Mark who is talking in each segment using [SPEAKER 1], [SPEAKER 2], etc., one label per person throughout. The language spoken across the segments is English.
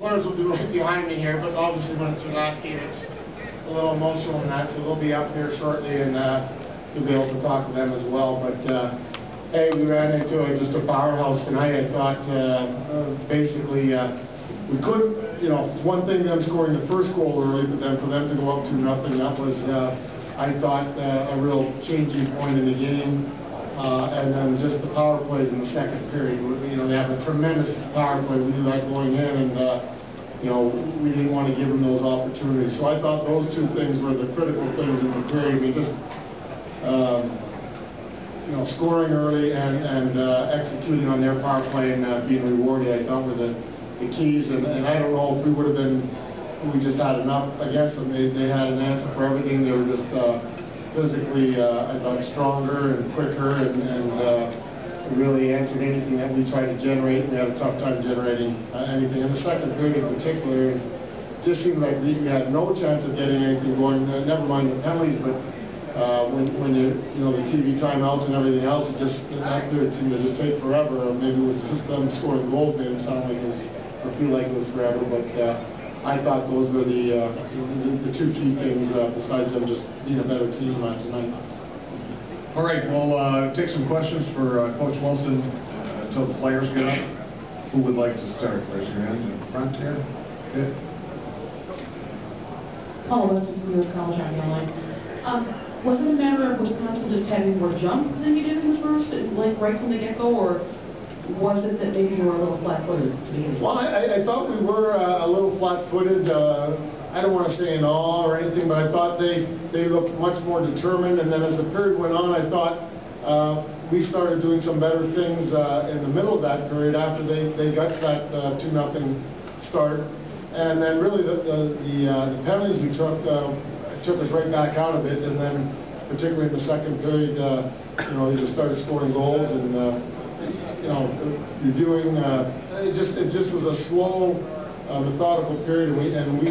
[SPEAKER 1] Players will be looking behind me here, but obviously when it's their last game, it's a little emotional and that, so they'll be up here shortly, and you'll be able to talk to them as well. But hey, we ran into just a powerhouse tonight. I thought basically we couldn't, you know, one thing them scoring the first goal early, but then for them to go up 2-0, that was, I thought, a real changing point in the game. And then just the power plays in the second period. You know, they have a tremendous power play. We knew that going in, and you know, we didn't want to give them those opportunities. So I thought those two things were the critical things in the period. I mean, just you know, scoring early and executing on their power play and being rewarded, I thought were the keys. And I don't know if we would have been, we just had enough against them. They had an answer for everything. They were just physically, I thought, stronger and quicker, and really answered anything that we tried to generate. We had a tough time generating anything. In the second period in particular, it just seemed like we had no chance of getting anything going, never mind the penalties, but when you know, the TV timeouts and everything else, it just, that period seemed to just take forever. Maybe it was just them scoring goals, made it sound like it was, or feel like it was forever, but I thought those were the two key things, besides them just being a better team tonight.
[SPEAKER 2] All right, we'll take some questions for Coach Wilson until the players get up. Who would like to start? Raise your hand in front here. Good.
[SPEAKER 3] Paul Wilson from U.S. College Online. Was it a matter of Wisconsin just having more jump than you did in the first, like right from the get-go, or was it that maybe you were a little flat-footed to begin with?
[SPEAKER 1] Well, I thought we were a little flat-footed. I don't want to say in awe or anything, but I thought they looked much more determined. And then as the period went on, I thought we started doing some better things in the middle of that period after they got that 2-0 start. And then really the penalties we took us right back out of it. And then particularly in the second period, you know, they just started scoring goals and. You know, reviewing, it just was a slow, methodical period, and we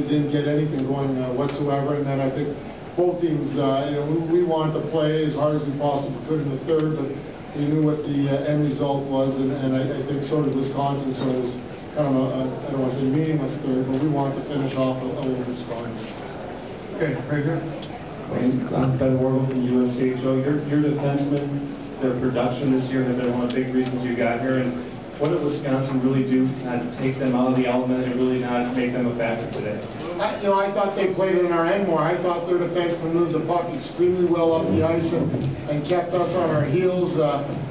[SPEAKER 1] didn't get anything going whatsoever. And then I think both teams, you know, we wanted to play as hard as we possibly could in the third, but we knew what the end result was, and I think so did Wisconsin. So it was kind of I don't want to say meaningless third, but we wanted to finish off a little bit stronger.
[SPEAKER 2] Okay, right here.
[SPEAKER 4] I'm Ben Warble from USCHO. Your defensemen, their production this year, have been one of the big reasons you got here. And what did Wisconsin really do to take them out of the element and really not make them a factor today?
[SPEAKER 1] You know, I thought they played it in our end more. I thought their defensemen moved the puck extremely well up the ice and kept us on our heels.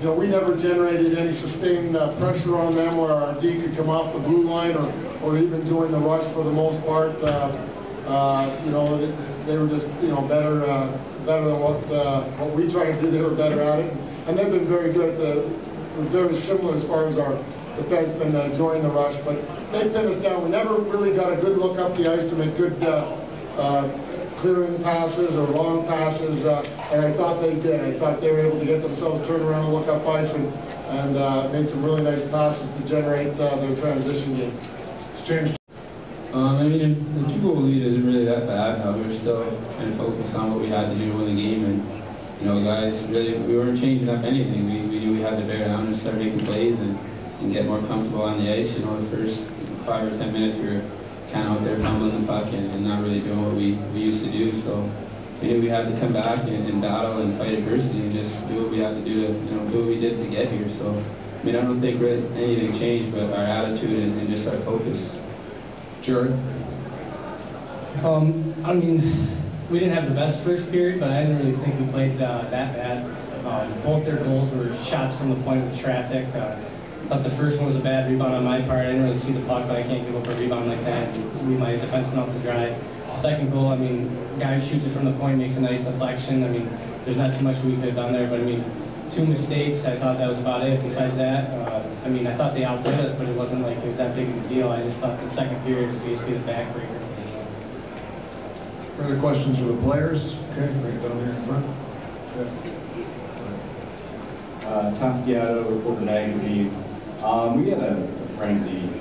[SPEAKER 1] You know, we never generated any sustained pressure on them where our D could come off the blue line or even doing the rush for the most part. You know, they were just, you know, better than what we tried to do. They were better at it. And they've been very good. We're very similar as far as our defensemen joining the rush, but they pinned us down. We never really got a good look up the ice to make good clearing passes or long passes, and I thought they did. I thought they were able to get themselves turned around, look up ice, and made some really nice passes to generate their transition game.
[SPEAKER 2] It's changed.
[SPEAKER 5] I mean, the 2-goal lead isn't really that bad. We were still trying to focus on what we had to do to win the game, and you know, guys, really, we weren't changing up anything. We knew we had to bear down and start making plays and get more comfortable on the ice. You know, the first 5 or 10 minutes we were kind of out there fumbling the puck and not really doing what we used to do. So we knew we had to come back and battle and fight adversity and just do what we had to do to, you know, do what we did to get here. So I mean, I don't think really anything changed, but our attitude and just our focus.
[SPEAKER 2] Jared?
[SPEAKER 6] I mean, we didn't have the best first period, but I didn't really think we played that bad. Both their goals were shots from the point with traffic. I thought the first one was a bad rebound on my part. I didn't really see the puck, but I can't give up a rebound like that and leave my defenseman off the dry. Second goal, I mean, guy who shoots it from the point makes a nice deflection. I mean, there's not too much we could have done there, but I mean, 2 mistakes. I thought that was about it. Besides that, I mean, I thought they outplayed us, but it wasn't like it was that big of a deal. I just thought the second period was basically the backbreaker.
[SPEAKER 2] Further questions for the players? Okay, bring it down here in front.
[SPEAKER 7] Tom Sciato, Reporter Magazine. We had a frenzy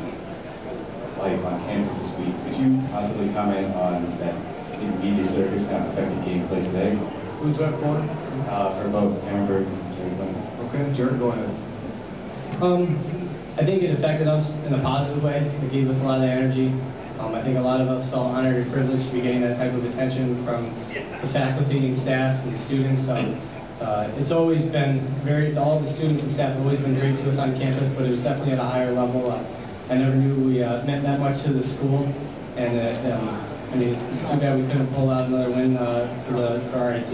[SPEAKER 7] life on campus this week. Could you possibly comment on that media circus kind of affected gameplay today?
[SPEAKER 2] Who's that for?
[SPEAKER 7] For both Hamburg and Jared.
[SPEAKER 2] Okay, Jared, go ahead.
[SPEAKER 6] I think it affected us in a positive way. It gave us a lot of energy. I think a lot of us felt honored and privileged to be getting that type of attention from the faculty and staff and students. It's always been all the students and staff have always been great to us on campus, but it was definitely at a higher level. I never knew we meant that much to the school, and I mean, it's too bad we couldn't pull out another win for RIT.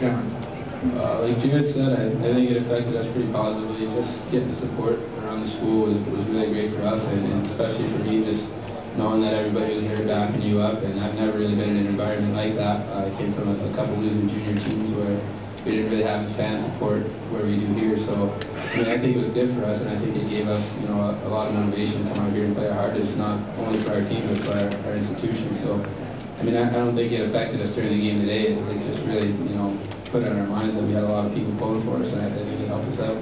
[SPEAKER 5] Like Jared said, I think it affected us pretty positively. Just getting the support around the school was really great for us, and especially for me, just knowing that everybody was there backing you up. And I've never really been in an environment like that. I came from a couple losing junior teams where we didn't really have the fan support where we do here. So I mean, I think it was good for us, and I think it gave us, you know, a lot of motivation to come out here and play our hardest, not only for our team but for our institution. So I mean, I don't think it affected us during the game today. It just really, you know, put it in our minds that we had a lot of people pulling for us, and I think it helped us out.